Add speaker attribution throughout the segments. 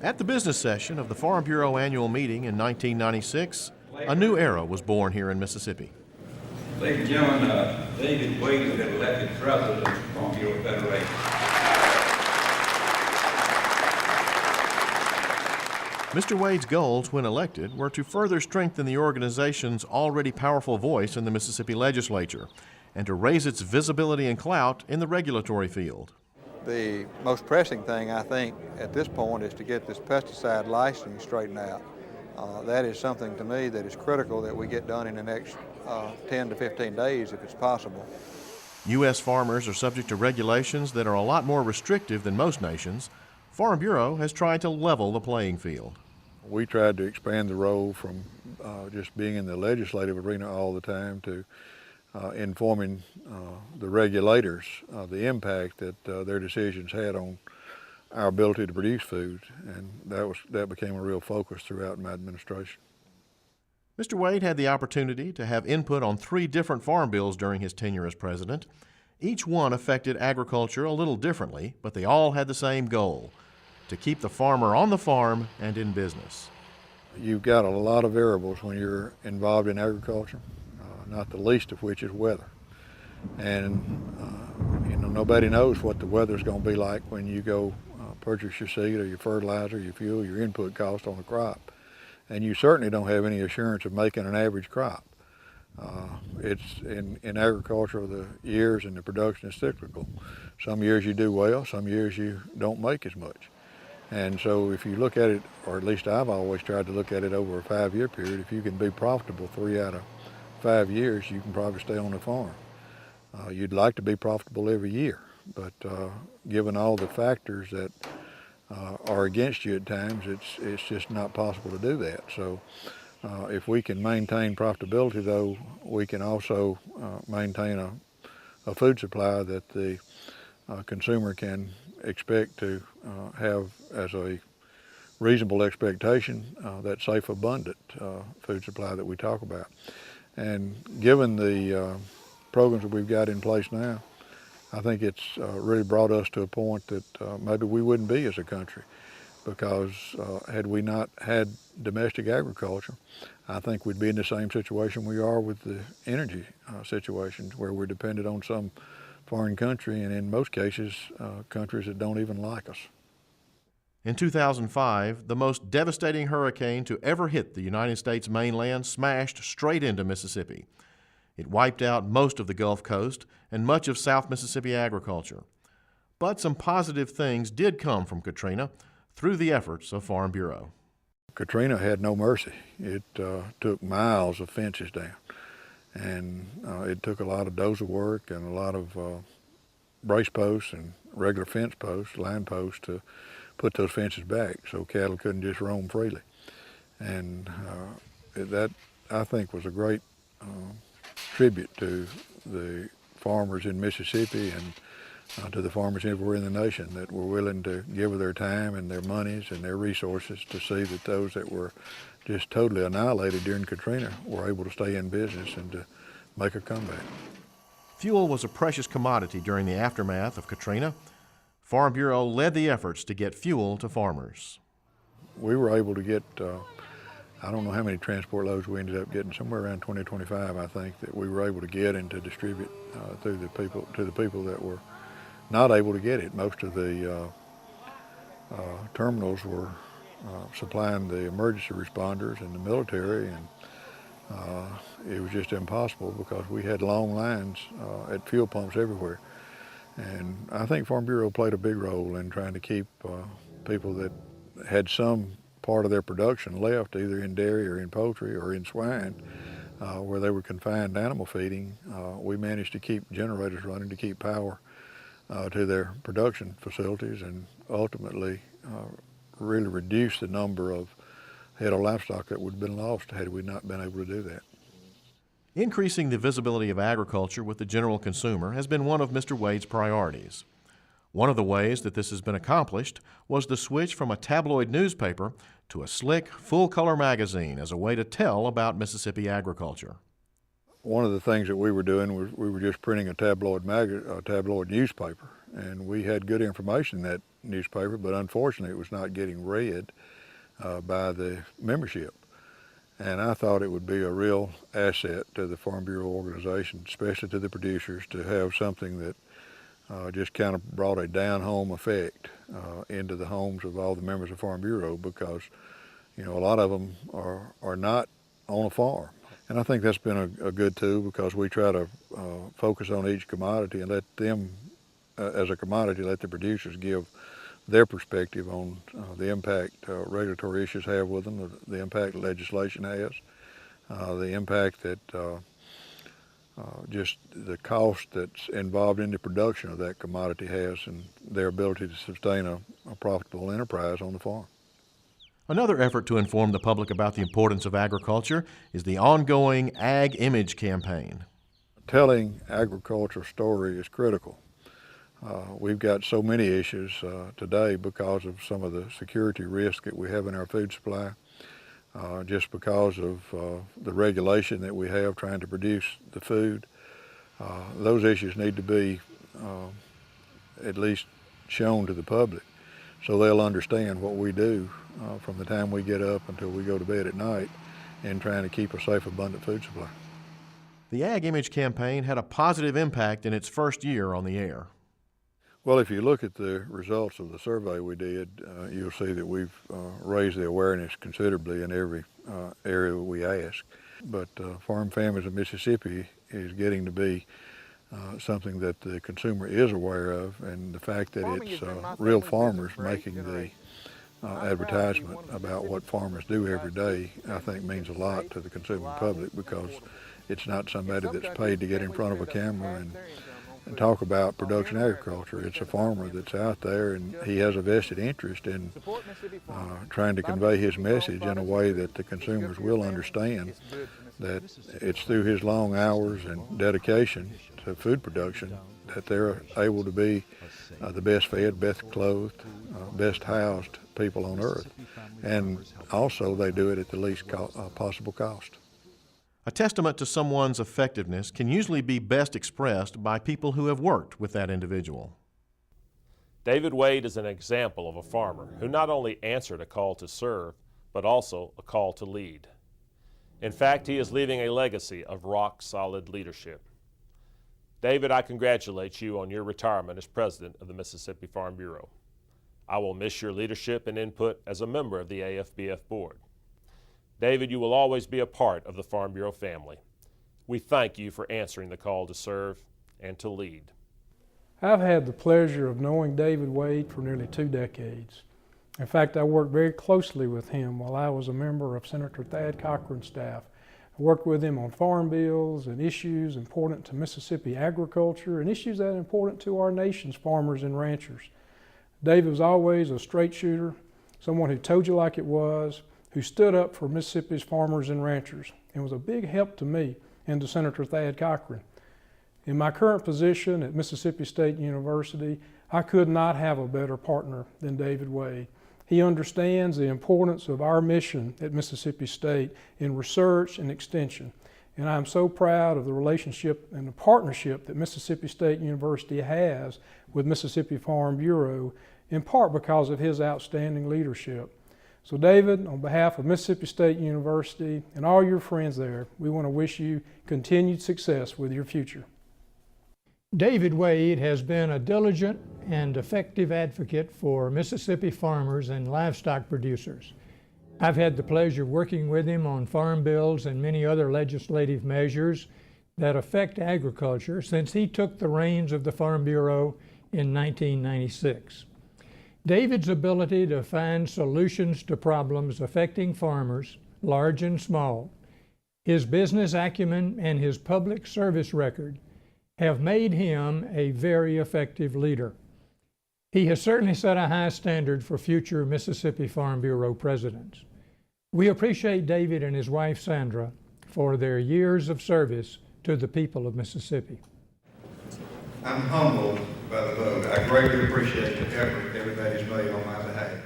Speaker 1: At the business session of the Farm Bureau annual meeting in 1996, a new era was born here in Mississippi.
Speaker 2: Ladies and gentlemen, David Waide has been elected president of the Farm Bureau Federation.
Speaker 1: Mr. Waide's goals when elected were to further strengthen the organization's already powerful voice in the Mississippi legislature and to raise its visibility and clout in the regulatory field.
Speaker 3: The most pressing thing, I think, at this point is to get this pesticide licensing straightened out. That is something to me that is critical that we get done in the next 10 to 15 days if it's possible.
Speaker 1: U.S. farmers are subject to regulations that are a lot more restrictive than most nations. Farm Bureau has tried to level the playing field.
Speaker 4: We tried to expand the role from just being in the legislative arena all the time to informing the regulators the impact that their decisions had on our ability to produce food, and that became a real focus throughout my administration.
Speaker 1: Mr. Waide had the opportunity to have input on 3 different farm bills during his tenure as president. Each one affected agriculture a little differently, but they all had the same goal: to keep the farmer on the farm and in business.
Speaker 4: You've got a lot of variables when you're involved in agriculture, not the least of which is weather. And nobody knows what the weather's going to be like when you go purchase your seed or your fertilizer, your fuel, your input cost on a crop. And you certainly don't have any assurance of making an average crop. It's in agriculture, the years and the production is cyclical. Some years you do well, some years you don't make as much. And so if you look at it, or at least I've always tried to look at it over a 5-year period, if you can be profitable 3 out of 5 years, you can probably stay on the farm. You'd like to be profitable every year, but given all the factors that are against you at times, it's just not possible to do that. So if we can maintain profitability, though, we can also maintain a food supply that the consumer can expect to have as a reasonable expectation, that safe, abundant food supply that we talk about. And given the programs that we've got in place now, I think it's really brought us to a point that maybe we wouldn't be as a country, because had we not had domestic agriculture, I think we'd be in the same situation we are with the energy situations, where we're dependent on some foreign country, and in most cases, countries that don't even like us.
Speaker 1: In 2005, the most devastating hurricane to ever hit the United States mainland smashed straight into Mississippi. It wiped out most of the Gulf Coast and much of South Mississippi agriculture. But some positive things did come from Katrina through the efforts of Farm Bureau.
Speaker 4: Katrina had no mercy. It took miles of fences down, and it took a lot of dozer work and a lot of brace posts and regular fence posts, line posts, to put those fences back so cattle couldn't just roam freely. And that, I think, was a great tribute to the farmers in Mississippi and to the farmers everywhere in the nation that were willing to give of their time and their monies and their resources to see that those that were just totally annihilated during Katrina were able to stay in business and to make a comeback.
Speaker 1: Fuel was a precious commodity during the aftermath of Katrina. Farm Bureau led the efforts to get fuel to farmers.
Speaker 4: We were able to get, I don't know how many transport loads we ended up getting, somewhere around 20, 25, I think, that we were able to get and to distribute to the people that were not able to get it. Most of the terminals were supplying the emergency responders and the military, and it was just impossible because we had long lines at fuel pumps everywhere. And I think Farm Bureau played a big role in trying to keep people that had some part of their production left, either in dairy or in poultry or in swine, where they were confined to animal feeding. We managed to keep generators running to keep power to their production facilities, and ultimately really reduce the number of head of livestock that would have been lost had we not been able to do that.
Speaker 1: Increasing the visibility of agriculture with the general consumer has been one of Mr. Waide's priorities. One of the ways that this has been accomplished was the switch from a tabloid newspaper to a slick, full-color magazine as a way to tell about Mississippi agriculture.
Speaker 4: One of the things that we were doing was we were just printing a tabloid newspaper, and we had good information in newspaper, but unfortunately it was not getting read by the membership. And I thought it would be a real asset to the Farm Bureau organization, especially to the producers, to have something that just kind of brought a down-home effect into the homes of all the members of Farm Bureau, because a lot of them are not on a farm. And I think that's been a good tool, because we try to focus on each commodity and let them, as a commodity, let the producers give their perspective on the impact regulatory issues have with them, the impact legislation has, the impact that just the cost that's involved in the production of that commodity has, and their ability to sustain a profitable enterprise on the farm.
Speaker 1: Another effort to inform the public about the importance of agriculture is the ongoing Ag Image campaign.
Speaker 4: Telling agricultural story is critical. We've got so many issues today because of some of the security risks that we have in our food supply, just because of the regulation that we have trying to produce the food. Those issues need to be at least shown to the public, so they'll understand what we do from the time we get up until we go to bed at night in trying to keep a safe, abundant food supply.
Speaker 1: The Ag Image campaign had a positive impact in its first year on the air.
Speaker 4: Well, if you look at the results of the survey we did, you'll see that we've raised the awareness considerably in every area we ask. But Farm Families of Mississippi is getting to be something that the consumer is aware of, and the fact that it's real farmers making the advertisement about what farmers do every day, I think means a lot to the consuming public, because it's not somebody that's paid to get in front of a camera and talk about production agriculture. It's a farmer that's out there, and he has a vested interest in trying to convey his message in a way that the consumers will understand that it's through his long hours and dedication to food production that they're able to be the best fed, best clothed, best housed people on earth. And also they do it at the least possible cost.
Speaker 1: A testament to someone's effectiveness can usually be best expressed by people who have worked with that individual.
Speaker 5: David Waide is an example of a farmer who not only answered a call to serve, but also a call to lead. In fact, he is leaving a legacy of rock-solid leadership. David, I congratulate you on your retirement as president of the Mississippi Farm Bureau. I will miss your leadership and input as a member of the AFBF board. David, you will always be a part of the Farm Bureau family. We thank you for answering the call to serve and to lead.
Speaker 6: I've had the pleasure of knowing David Waide for nearly 2 decades. In fact, I worked very closely with him while I was a member of Senator Thad Cochran's staff. I worked with him on farm bills and issues important to Mississippi agriculture and issues that are important to our nation's farmers and ranchers. David was always a straight shooter, someone who told you like it was, who stood up for Mississippi's farmers and ranchers, and was a big help to me and to Senator Thad Cochran. In my current position at Mississippi State University, I could not have a better partner than David Waide. He understands the importance of our mission at Mississippi State in research and extension, and I'm so proud of the relationship and the partnership that Mississippi State University has with Mississippi Farm Bureau, in part because of his outstanding leadership. So David, on behalf of Mississippi State University and all your friends there, we want to wish you continued success with your future.
Speaker 7: David Waide has been a diligent and effective advocate for Mississippi farmers and livestock producers. I've had the pleasure of working with him on farm bills and many other legislative measures that affect agriculture since he took the reins of the Farm Bureau in 1996. David's ability to find solutions to problems affecting farmers, large and small, his business acumen, and his public service record have made him a very effective leader. He has certainly set a high standard for future Mississippi Farm Bureau presidents. We appreciate David and his wife Sandra for their years of service to the people of Mississippi.
Speaker 8: I'm humbled by the vote. I greatly appreciate the effort everybody's made on my behalf.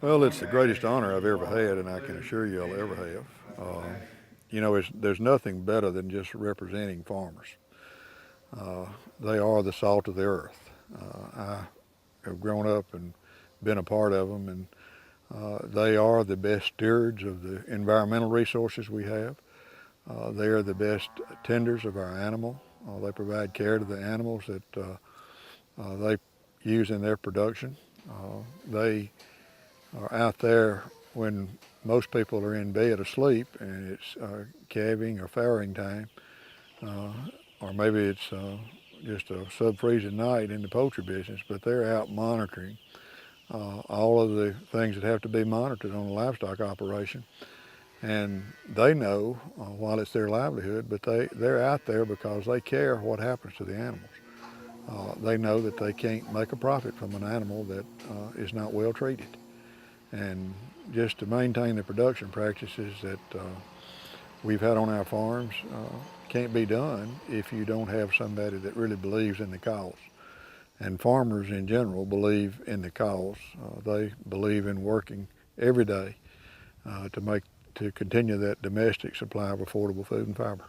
Speaker 4: Well, it's the greatest honor I've ever had, and I can assure you I'll ever have. There's nothing better than just representing farmers. They are the salt of the earth. I have grown up and been a part of them, and they are the best stewards of the environmental resources we have. They are the best tenders of our animal. They provide care to the animals that they use in their production. They are out there when most people are in bed asleep and it's calving or farrowing time, or maybe it's just a sub-freezing night in the poultry business, but they're out monitoring all of the things that have to be monitored on a livestock operation. And they know, while it's their livelihood, but they're out there because they care what happens to the animals. They know that they can't make a profit from an animal that is not well treated. And just to maintain the production practices that we've had on our farms can't be done if you don't have somebody that really believes in the cause. And farmers in general believe in the cause. They believe in working every day to continue that domestic supply of affordable food and fiber.